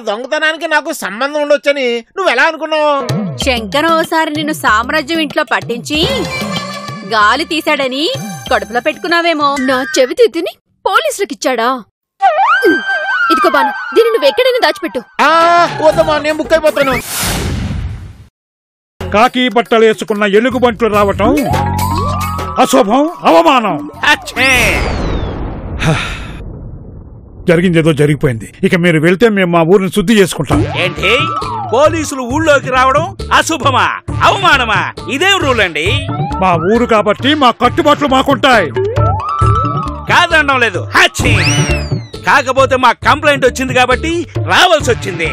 దొంగతనానికి నాకు సంబంధం ఉండొచ్చని నువ్వెలా అనుకున్నావు? శంకర్ ఓసారి నిన్ను సామ్రాజ్యం ఇంట్లో పట్టించి గాలి తీశాడని కడుపులో పెట్టుకున్నావేమో. నా చెవితి తిని పోలీసులకిచ్చాడా? ఇదిగో బాను, దీన్ని నువ్వెక్కడైనా దాచిపెట్టు. వద్దమ్మా, నేను బుక్ అయిపోతాను. కాకి బట్టలు వేసుకున్న ఎలుగుబంట్లు రావటం అశుభం, అవమానం. జరిగిందేదో జరిగిపోయింది. ఇక మీరు వెళ్తే మేము మా ఊరిని శుద్ధి చేసుకుంటాం. ఏంటి పోలీసులు ఊళ్ళోకి రావడం అశుభమా, అవమానమా? ఇదేం రూల్ అండి? మా ఊరు కాబట్టి మా కట్టుబాట్లు మాకుంటాయి. కాదనడం లేదు. కాకపోతే మా కంప్లైంట్ వచ్చింది కాబట్టి రావాల్సి వచ్చింది.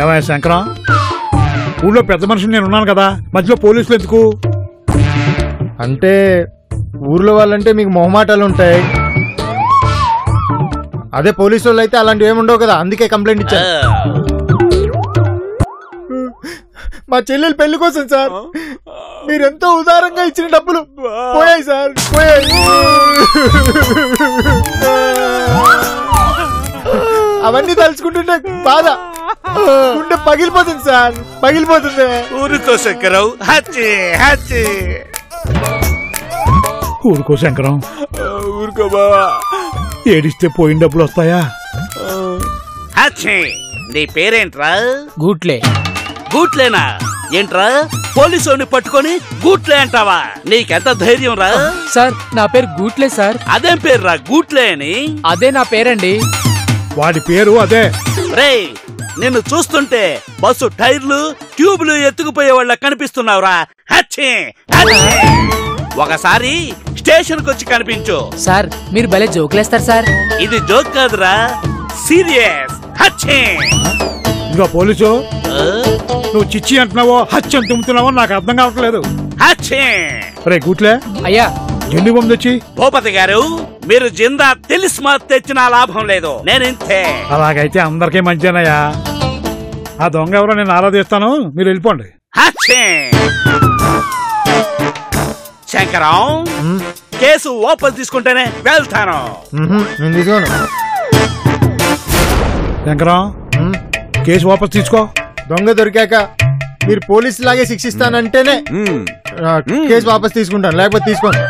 ఏమయ్య శంకరం, ఊళ్ళో పెద్ద మనిషిని నేను ఉన్నాను కదా, మధ్యలో పోలీసులు ఎందుకు? అంటే ఊర్లో వాళ్ళంటే మీకు మొహమాటాలు ఉంటాయి. అదే పోలీసు వాళ్ళు అయితే అలాంటివి ఏముండవు కదా, అందుకే కంప్లైంట్ ఇచ్చారు. మా చెల్లెలు పెళ్లి కోసం సార్ మీరెంతో ఉదారంగా ఇచ్చిన డబ్బులు పోయాయి సార్, పోయాయి. అవన్నీ తలుచుకుంటుంటే బాధ, ఉంటే పగిలిపోతుంది సార్, పగిలిపోతుంది. ఊరుకో శంకరం, ఊరుకో శంకరం, ఊరుకో బావా. ఏడిస్తే పోయిన డబ్బులు వస్తాయా? నీ పేరేంట్రా? గూట్లే. గూట్లేనా? ఏంట్రా పోలీసుని పట్టుకొని గూట్లే అంటావా? నీకెంత ధైర్యం రా? సార్ నా పేరు గూట్లే సార్. అదేం పేరు రా గూట్లే అని? అదే నా పేరండి. వాడి పేరు అదే. రేయ్, నిన్ను చూస్తుంటే బస్సు టైర్లు ట్యూబ్లు ఎత్తుకుపోయే వాళ్ళ కనిపిస్తున్నావురా. ఒకసారి స్టేషన్ కొచ్చి కనిపించు. సార్ మీరు భలే జోకులేస్తారు సార్. ఇది జోక్ కాదురా, సీరియస్. ఇంకా పోలీసు నువ్వు చిచ్చి అంటున్నావో హత్యం తుమ్ముతున్నావో నాకు అర్థం కావట్లేదు. రే గూట్లే, అయ్యా జెండు బొమ్మ తెచ్చి. భూపతి గారు, మీరు జిందా తెలిసి మా తెచ్చినా లాభం లేదు. నేను ఇంతే. అలాగైతే అందరికీ మంచినయ్యా. ఆ దొంగ ఎవరో నేను ఆరాధిస్తాను, మీరు వెళ్ళిపోండి. శంకరం, కేసు వాపస్ తీసుకుంటేనే వెళ్తాను. శంకరం, కేసు వాపస్ తీసుకో. దొంగ దొరికాక మీరు పోలీసు లాగే శిక్షిస్తానంటేనే కేసు వాపస్ తీసుకుంటాను, లేకపోతే తీసుకోండి.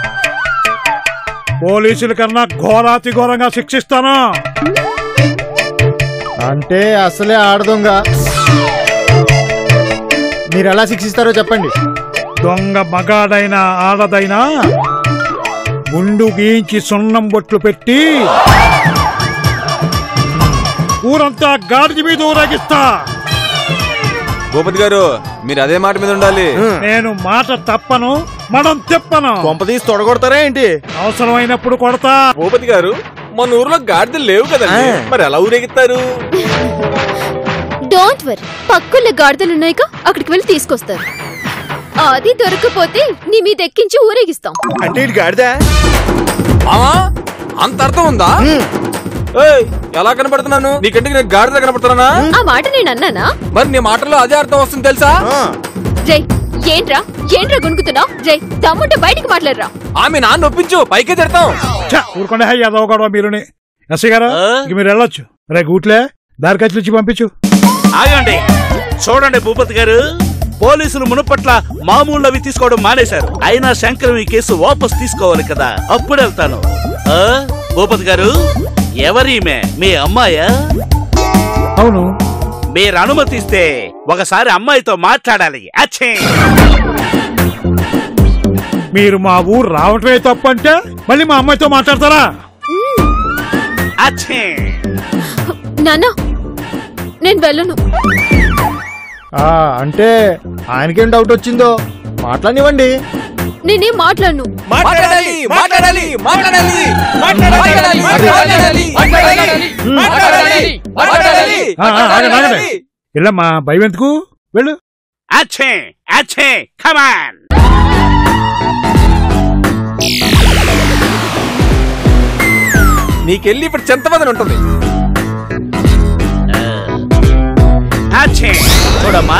పోలీసుల కన్నా ఘోరాతి ఘోరంగా శిక్షిస్తాను. అంటే అసలే ఆడదొంగ, మీరు ఎలా శిక్షిస్తారో చెప్పండి. దొంగ మగాడైనా ఆడదైనా గుండు గీయించి సున్నం బొట్లు పెట్టి ఊరంతా గాడిద మీద ఊరేగిస్తా. భూపతి గారు, మీరు అదే మాట మీద ఉండాలి. నేను మాట తప్పను, మనం తెప్పను. కొంపదీసి తొడగొడతారా ఏంటి? అవసరమైనప్పుడు కొడతా. భూపతి గారు, మన ఊర్లో గాడిదలు లేవు కదండి, మరి ఎలా ఊరేగిస్తారు? డోంట్ వరీ, పక్కుల్లో గాడిదలున్నాయిగా, అక్కడికి వెళ్ళి తీసుకొస్తారు. అది దొరకపోతే నీ మీద ఎక్కించి ఊరేగిస్తాం. అంటే ఇది గాడిద? అంత అర్థం ఉందా? ఎలా కనపడుతున్నాను? నీకంటే నేను గాడిద కనపడుతున్నానా? ఆ మాట నేను అన్నానా? మరి నీ మాటల్లో అదే అర్థం వస్తుంది తెలుసా? జై, ఏంట్రా ఏంట్రా గునుకుతున్నావు? జై, దమ్ముంటే బయటికి మాట్లాడరా. ఆమె నాన్న ఒప్పించు, పైకే తిడతాం. ఊరుకోండి, యాదవ్ గొడవ మీరుని. ఎస్ఐ గారు, మీరు వెళ్ళొచ్చు. రే గూట్లే, దారి ఖర్చులు పంపించు. ఆగండి, చూడండి భూపతి గారు, పోలీసులు మునుపట్ల మామూలు అవి తీసుకోవడం మానేశారు. అయినా శంకరం ఈ కేసు వాపస్ తీసుకోవాలి కదా, అప్పుడు వెళ్తాను. భూపతి గారు, ఎవరీమే? మీ అమ్మాయా? అవును. మీరు అనుమతిస్తే ఒకసారి అమ్మాయితో మాట్లాడాలి. మీరు మా ఊరు రావటమే తప్పంటే మళ్ళీ మా అమ్మాయితో మాట్లాడతారా? నాన్న, నేను వెళ్ళను. అంటే ఆయనకేం డౌట్ వచ్చిందో మాట్లాడివ్వండి. నేనేం మాట్లాడను. వెళ్ళమ్మా, భయం ఎందుకు, వెళ్ళు. కమాన్. నీకెళ్ళి ఇప్పుడు చెంతమదని ఉంటుంది. చూడమ్మా,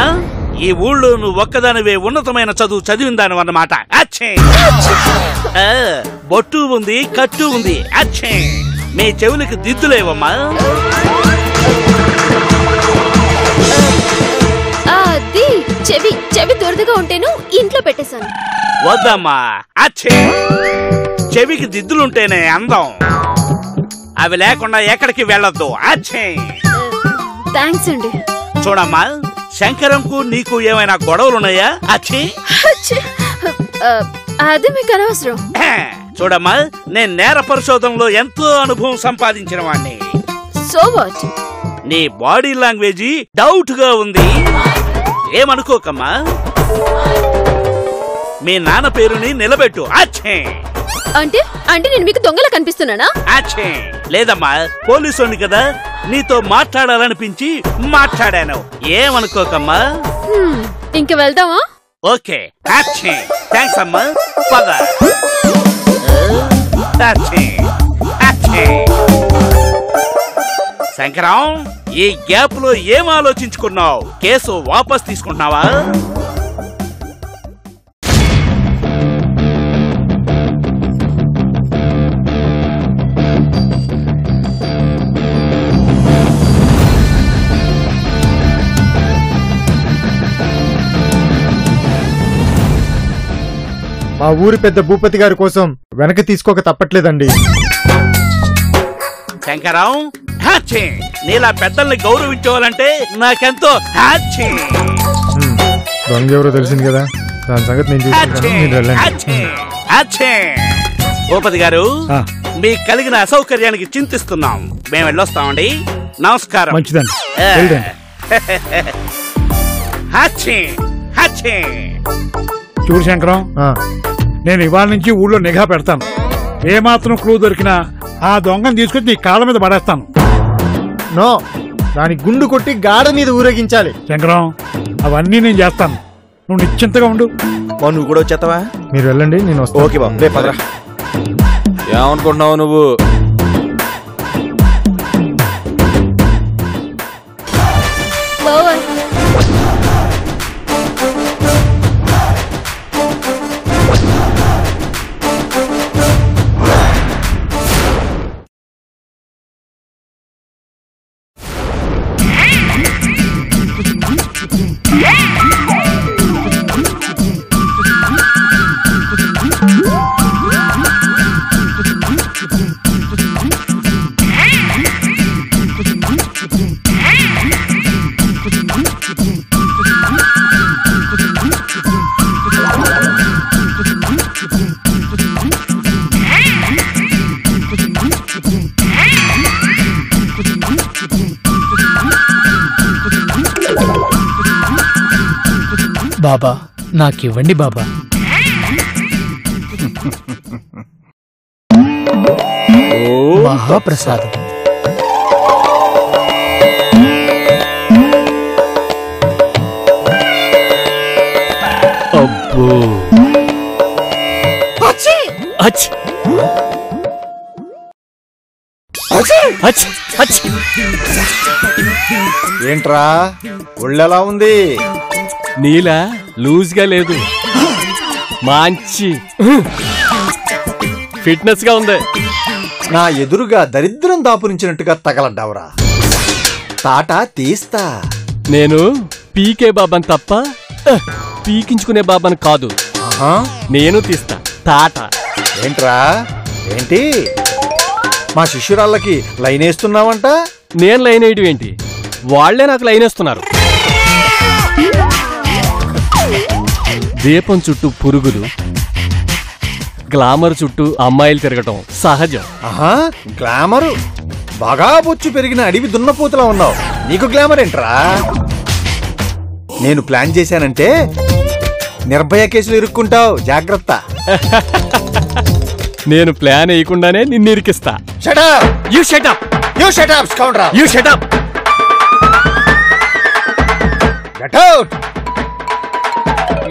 ఈ ఊళ్ళో నువ్వు ఒక్కదానివే ఉన్నతమైన చదువు చదివిందాను అన్నమాట. బొట్టు ఉంది, కట్టు ఉంది. మీ చెవులకి దిద్దులేవమ్మా. అది చెవి దురదగా ఉంటేను ఇంట్లో పెట్టేశాను. వద్దమ్మా, అచ్చే చెవికి దిద్దులుంటేనే అందం. అవి లేకుండా ఎక్కడికి వెళ్ళొద్దు. అచ్చే థ్యాంక్స్ అండి. చూడమ్మా, శంకరంకు నీకు ఏమైనా గొడవలున్నాయా? అచ్చి అది మీకు అనవసరం. చూడమ్మా, నేను నేర పరిశోధనలో ఎంతో అనుభవం సంపాదించిన వాణ్ణి. So what? నీ బాడీ లాంగ్వేజ్ డౌట్ గా ఉంది. ఏమనుకోకమ్మా. మీ నాన్న పేరుని నిలబెట్టు. అచ్చే అంటే నేను మీకు దొంగలా కనిపిస్తున్నానా? అచ్చే లేదమ్మా, పోలీసుని కదా, నీతో మాట్లాడాలనిపించి మాట్లాడాను. ఏమనుకోకమ్మా. ఇంక వెళ్దామా? ఓకే. అచ్చే థ్యాంక్స్ అమ్మా. పద. అచ్చే అచ్చే శంకరం, ఈ గ్యాప్ లో ఏం ఆలోచించుకున్నావు? కేసు వాపస్ తీసుకుంటున్నావా? మా ఊరి పెద్ద భూపతి గారి కోసం వెనక తీసుకోక తప్పట్లేదండి. శంకరం, హ్యాచే నీలా పెద్దల్ని గౌరవించాలంటే నాకెంతో హ్యాచే. దొంగ ఎవరో తెలిసింది కదా, దాని సంగతి నేను చూసుకుంటాను. మీరు వెళ్ళండి. భూపతి గారు, మీకు కలిగిన అసౌకర్యానికి చింతిస్తున్నాం. మేము వెళ్ళొస్తామండి. నమస్కారం. మంచిదండి. చూడు శంకరం, నేను ఇవాళ నుంచి ఊళ్ళో నిఘా పెడతాను. ఏమాత్రం క్లూ దొరికినా ఆ దొంగను తీసుకొచ్చి నీ కాళ్ళ మీద పడేస్తాను. నో, దాని గుండు కొట్టి గాఢ మీద ఊరేగించాలి. శంకరం, అవన్నీ నేను చేస్తాను. నువ్వు నిశ్చింతగా ఉండు. నువ్వు కూడా వచ్చేస్తావా? మీరు వెళ్ళండి, నేను వస్తాను. ఓకే బాబు, రేపు పదరా. ఏమనుకుంటున్నావు నువ్వు? బాబా, నాకివ్వండి బాబా. మహాప్రసాదం. అబ్బో, ఏంట్రా ఒళ్ళెలా ఉంది? నీలా లూజ్ గా లేదు, మంచి ఫిట్నెస్ గా ఉంది. నా ఎదురుగా దరిద్రం దాపురించినట్టుగా తగలడ్డావురా. తాటా తీస్తా. నేను పీకే బాబాని తప్ప పీకించుకునే బాబాని కాదు. నేను తీస్తా తాట. ఏంట్రా, ఏంటి మా శిష్యురాళ్ళకి లైన్ వేస్తున్నావంట? నేను లైన్ వేయడం ఏంటి, వాళ్లే నాకు లైన్ వేస్తున్నారు. దీపం చుట్టూ పురుగులు, గ్లామర్ చుట్టూ అమ్మాయిలు తిరగటం సహజం. గ్లామరు? బాగా బొచ్చు పెరిగిన అడవి దున్నపోతులా ఉన్నావు, నీకు గ్లామర్ ఏంట్రా? నేను ప్లాన్ చేశానంటే నిర్భయ కేసులు ఇరుక్కుంటావు, జాగ్రత్త. నేను ప్లాన్ వేయకుండానే నిన్ను ఇరికిస్తా. Shut up! You shut up! You shut up, scoundrel! You shut up! Get out!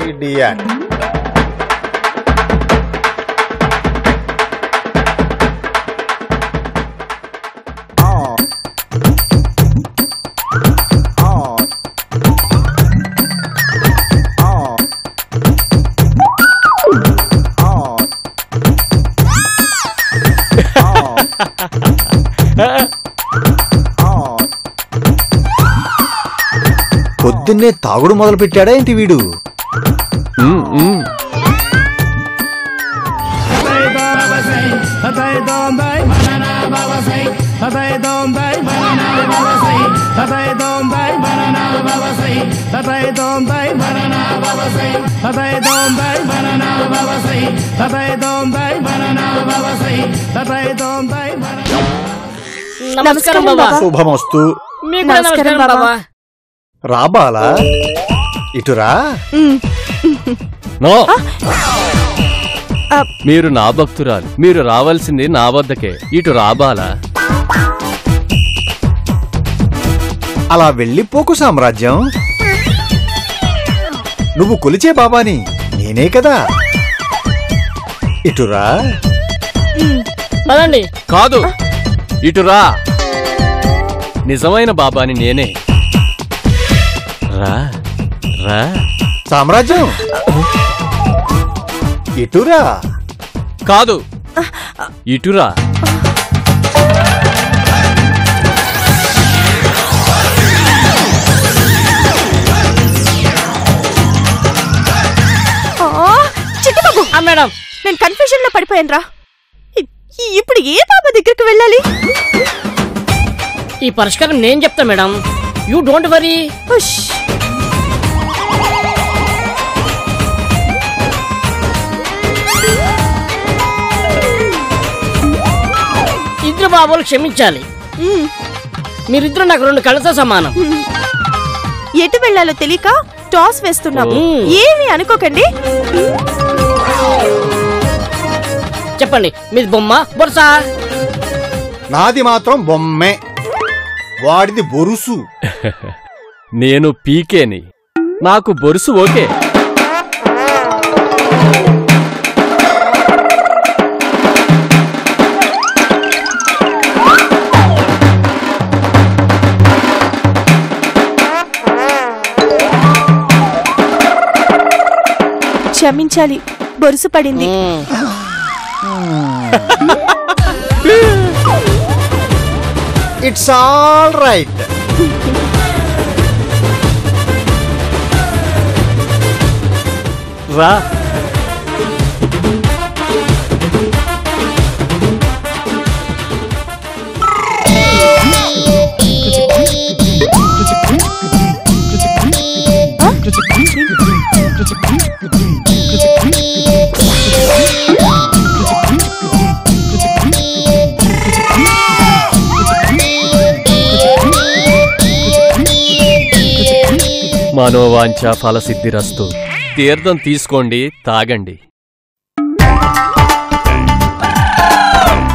Idiot! పొద్దున్నే తాగుడు మొదలు పెట్టాడా ఏంటి వీడు? నమస్కారం బాబా. శుభమస్తు. నమస్కారం బాబా. రాబాలా ఇటురా. నో, మీరు నా భక్తురాలు, మీరు రావాల్సింది నా వద్దకే. ఇటు రాబాలా. అలా వెళ్ళిపోకు సామ్రాజ్యం. నువ్వు కొలిచే బాబాని నేనే కదా. ఇటురా. కాదు, ఇటురా. నిజమైన బాబాని నేనే. రా రా. సామ్రాజ్యం ఇటురా. కాదు, ఇటురా. చిట్టుబాబు, మేడం నేను కన్ఫ్యూజన్ లో పడిపోయాను రా. ఇప్పుడు ఏ బాబా దగ్గరికి వెళ్ళాలి? ఈ పరిష్కారం నేను చెప్తా మేడం, యూ డోంట్ వరీ. ఇద్దరు బాబులు క్షమించాలి. మీరిద్దరు నాకు 2 కళ్ళతో సమానం. ఎటు వెళ్ళాలో తెలియక టాస్ వేస్తున్నాము. ఏమి అనుకోకండి. చెప్పండి, మీది బొమ్మ బొరుసా? నాది మాత్రం బొమ్మే, వాడిది బొరుసు. నేను పీకేని, నాకు బొరుసు ఓకే. క్షమించాలి, బొరుసు పడింది. It's all right. రా. మనోవాంఛ ఫలసిద్ధిరస్తు. తీర్థం తీసుకోండి, తాగండి.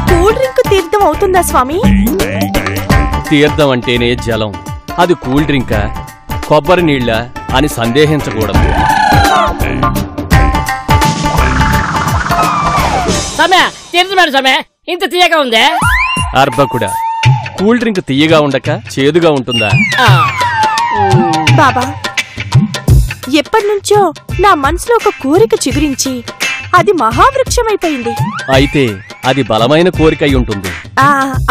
కూల్ డ్రింక్ తీర్థం అవుతుందా స్వామి? తీర్థం అంటేనే జలం, అది కూల్ డ్రింకా కొబ్బరి నీళ్ళ అని సందేహించకూడదు. సమయ తీర్థం సమయ ఇంత తీయగా ఉందే. అర్భకుడా, కూల్ డ్రింక్ తీయగా ఉండక చేదుగా ఉంటుందా? బాబా, ఎప్పటినుంచో నా మనసులో ఒక కోరిక చిగురించి అది మహావృక్షమైపోయింది. అయితే అది బలమైన కోరిక అయి ఉంటుంది.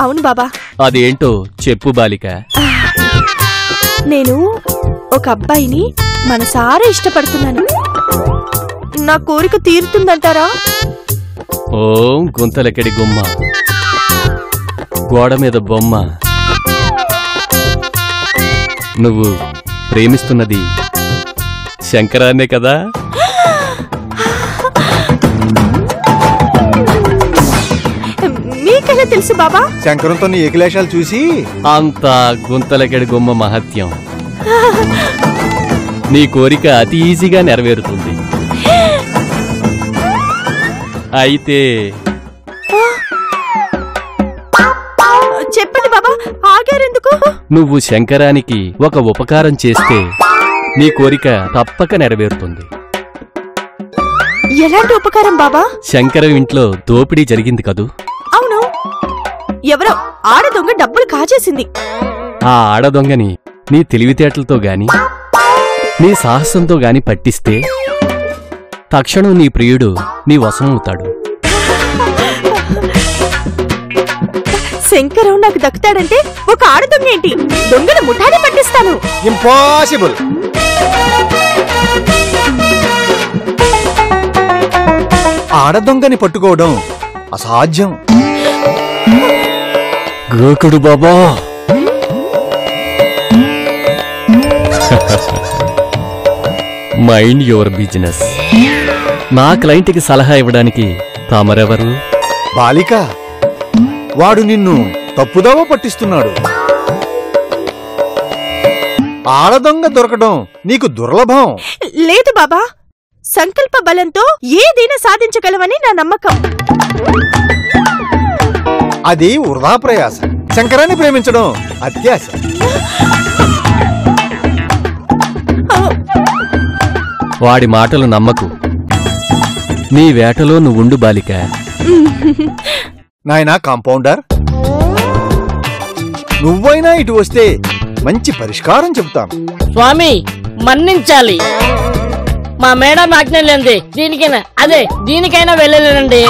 అవును బాబా. అదేంటో చెప్పు బాలిక. నేను ఒక అబ్బాయిని మనసారా ఇష్టపడుతున్నాను. నా కోరిక తీరుతుందంటారా? ఓం గుంతలెక్కడి గుమ్మ, గోడ మీద బొమ్మ. నువ్వు ప్రేమిస్తున్నది శంకరాన్నే కదా? మీకెలా తెలుసు బాబా? శంకరంతో నీ ఏకలేశాలు చూసి. అంత గుంతలెక్కడి గుమ్మ మహత్యం. నీ కోరిక అతి ఈజీగా నెరవేరుతుంది. అయితే చెప్పండి బాబా, ఆగారెందుకు? నువ్వు శంకరానికి ఒక ఉపకారం చేస్తే నీ కోరిక తప్పక నెరవేరుతుంది. ఎలాంటి ఉపకారం బాబా? శంకరం ఇంట్లో దోపిడీ జరిగింది కదూ? అవును, ఎవరో ఆడ దొంగ డబ్బులు కాజేసింది. ఆ ఆడదొంగని నీ తెలివితేటలతో గాని నీ సాహసంతో గాని పట్టిస్తే తక్షణం నీ ప్రియుడు నీ వశమవుతాడు. శంకరం నాకు దక్కుతాడంటే ఒక ఆడదొంగ ఏంటి, దొంగను ముఠానే పట్టిస్తాను. ఇంపాసిబుల్. ఆడదొంగని పట్టుకోవడం అసాధ్యం. గోకుడు బాబా, మైండ్ యువర్ బిజినెస్. నా క్లయింట్కి సలహా ఇవ్వడానికి తామరెవరు? బాలిక, వాడు నిన్ను తప్పుదోవ పట్టిస్తున్నాడు. ఆడదొంగ దొరకడం నీకు దుర్లభం. లేదు బాబా, సంకల్ప బలంతో ఏదైనా సాధించగలవని నా నమ్మకం. అది వృధా ప్రయాస. శంకరాన్ని ప్రేమించడం అత్యాశ. వాడి మాటలు నమ్మకు. నీ వేటలో నువ్వుండు బాలిక. నాయనా కాంపౌండర్, నువ్వైనా ఇటు వస్తే మంచి పరిష్కారం చెబుతాను. స్వామి మన్నించాలి, మా మేడం ఆజ్ఞ లేనిది దీనికైనా వెళ్ళలేనండి.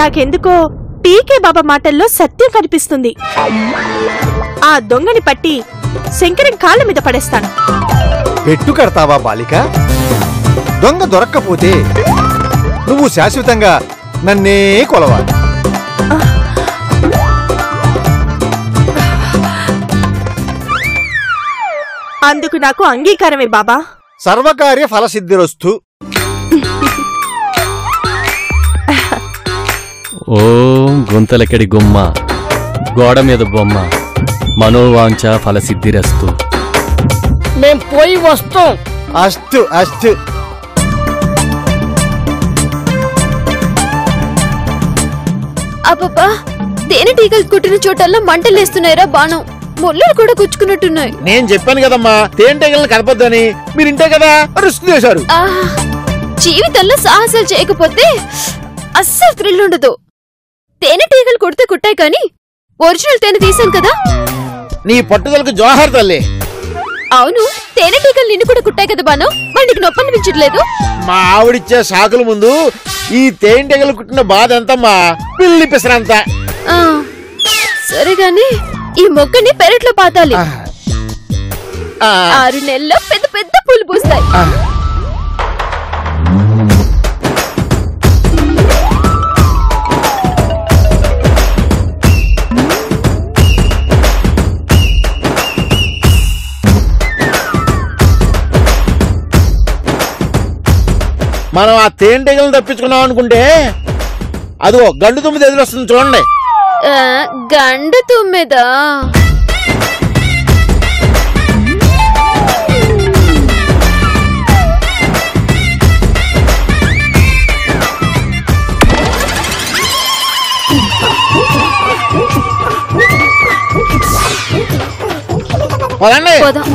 నాకెందుకో పీకే బాబా మాటల్లో సత్యం కనిపిస్తుంది. ఆ దొంగని పట్టి శంకరం కాళ్ళ మీద పడేస్తాను. పెట్టు కడతావా బాలిక? దొంగ దొరక్కపోతే నువ్వు శాశ్వతంగా నన్నే కొలవాలి. అందుకు నాకు అంగీకారమే బాబా. సర్వకార్య ఫలసిద్ధిరస్తు. ఓం గుంతలెక్కడి గుమ్మ, గోడ మీద బొమ్మ, మనోవాంఛ ఫలసిద్ధిరస్తు. మేం పోయి వస్తాం. అస్తు అస్తు. అబ్బబ్బా, తేనెటీగలు కుట్టిన చోటల్లో మంటలేస్తున్నాయిరా బాణం. ముళ్ళలు కూడా గుచ్చుకున్నట్టున్నాయి. నేను చెప్పాను కదమ్మా తేనెటీగలను కలపొద్దని, మీరింటే కదా రిస్క్ చేశారు. జీవితంలో సాహసాలు చేయకపోతే అస్సలు థ్రిల్ ఉండదు. తేనెటీగలు కుడితే కుట్టాయి కానీ ఒరిజినల్ తేనె తీసాను కదా. నీ పట్టుదలకు జోహార్ తల్లి. అవును, తేనెటీగలు నిన్ను కూడా కుట్టాయి కదా బాను, మరి నీకు నొప్పి అనిపించట్లేదు? మా ఆవిడిచ్చే సాకుల ముందు ఈ తేనెటీగలు కుట్టిన బాధ ఎంతమ్మా, పిల్లి పిసరంత. సరే గాని ఈ మొక్కని పెరట్లో పాతాలి. 6 నెలల్లో పెద్ద పెద్ద పూలు పూస్తాయి. మనం ఆ తేనెటీగలను తప్పించుకున్నాం అనుకుంటే అదిగో గండు 9 ఎదురొస్తుంది చూడండి. గండు తుమ్మెదా? పోదాం.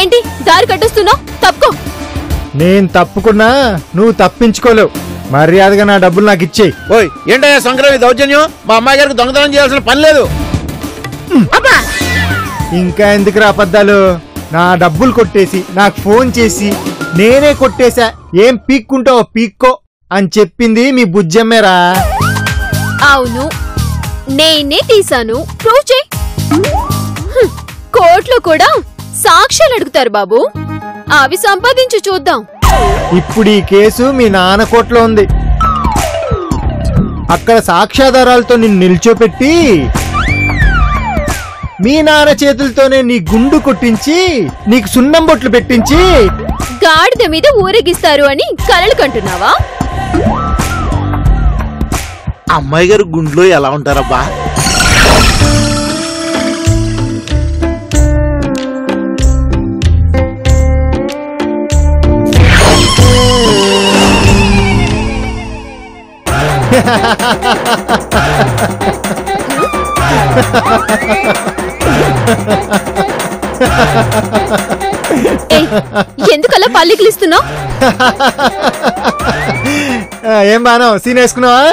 ఏంటి దారి కట్టొస్తున్నావు? తప్పుకో. నేను తప్పుకున్నా నువ్వు తప్పించుకోలేవు. మర్యాదగా నా డబ్బులు నాకు ఇచ్చేయి. ఓయ్ ఏంటయ్యా సంక్రాంతి దౌర్జన్యం? మా అమ్మాయి గారికి దొంగతనం చేయాల్సిన పని లేదు. ఇంకా ఎందుకురా అబద్ధాలు? నా డబ్బులు కొట్టేసి నాకు ఫోన్ చేసి నేనే కొట్టేశా, ఏం పీక్కుంటావో పీక్కో అని చెప్పింది మీ బుజ్జమ్మేరా. అవును, నేనే తీసాను. ప్రూవ్ చేయి. కోర్టులో కూడా సాక్ష్యాలు అడుగుతారు బాబు, అవి సంపాదించి చూద్దాం. ఇప్పుడు ఈ కేసు మీ నాన్న కోర్టులో ఉంది. అక్కడ సాక్ష్యాధారాలతో నిన్ను నిల్చోపెట్టి మీ నాన్న చేతులతోనే నీ గుండు కొట్టించి నీకు సున్నం బొట్లు పెట్టించి గాడిద మీద ఊరేగిస్తారు అని కలలు కంటున్నావా? అమ్మాయి గారు గుండ్లో ఎలా ఉంటారబ్బా? ఎందుకలా పల్లికిలిస్తున్నావు? ఏం బాను సీన్ వేసుకున్నావా?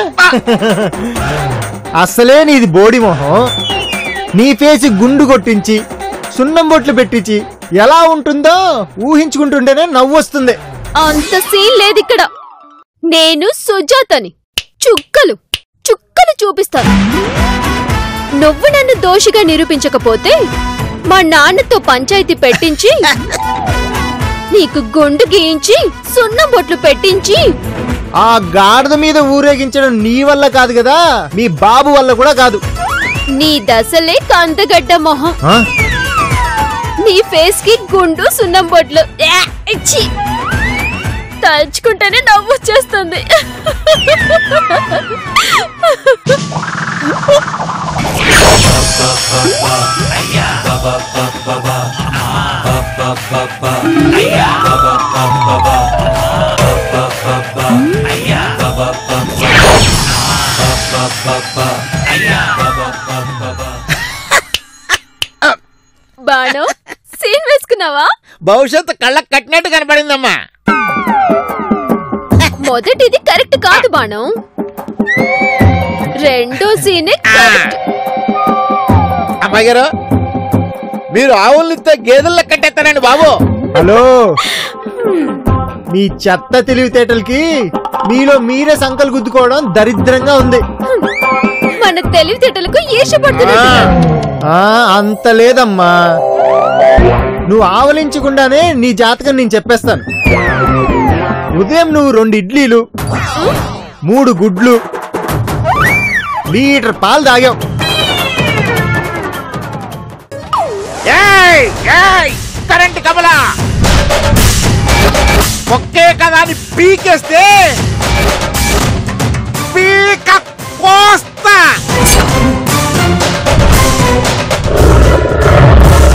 అసలే నీది బోడి మొహం, నీ ఫేసి గుండు కొట్టించి సున్నం బొట్లు పెట్టించి ఎలా ఉంటుందో ఊహించుకుంటుంటేనే నవ్వు వస్తుంది. అంత సీన్ లేదు ఇక్కడ. నేను సుజాతని. చుక్కలు చుక్కలు చూపిస్తాను. నువ్వు నన్ను దోషిగా నిరూపించకపోతే మా నాన్నతో పంచాయతీ పెట్టించి నీకు గుండు గీయించి సున్నం బొట్లు పెట్టించి ఆ గాడిద మీద ఊరేగించడం నీ వల్ల కాదు కదా, మీ బాబు వల్ల కూడా కాదు. నీ దశలే కందగడ్డ మొహం. నీ ఫేస్ కి గుండు సున్నం బొట్లు. ఇచ్చి తలుచుకుంటేనే నవ్వు వచ్చేస్తుంది. బాణం సీన్ వేసుకున్నావా? భవిష్యత్తు కళ్ళకు కట్టినట్టు కనపడిందమ్మా. మొదటిది కరెక్ట్ కాదు బాణం, రెండో సీనే కరెక్ట్. అమ్మాయి గారు, మీరు ఆవులనిస్తే గేదెల్లో కట్టేస్తారండి బాబు. హలో, మీ చెత్త తెలివితేటలకి మీలో మీరే సంకలు గుద్దుకోవడం దరిద్రంగా ఉంది. మన తెలివితేటలకు ఈర్ష్యపడుతున్నట్టుగా. అంత లేదమ్మా, నువ్వు ఆవలించకుండానే నీ జాతకం నేను చెప్పేస్తాను. ఉదయం నువ్వు 2 ఇడ్లీలు 3 గుడ్లు లీటర్ పాలు తాగావు. కరెంట్ కమలా ఒకే కదా అని పీకేస్తే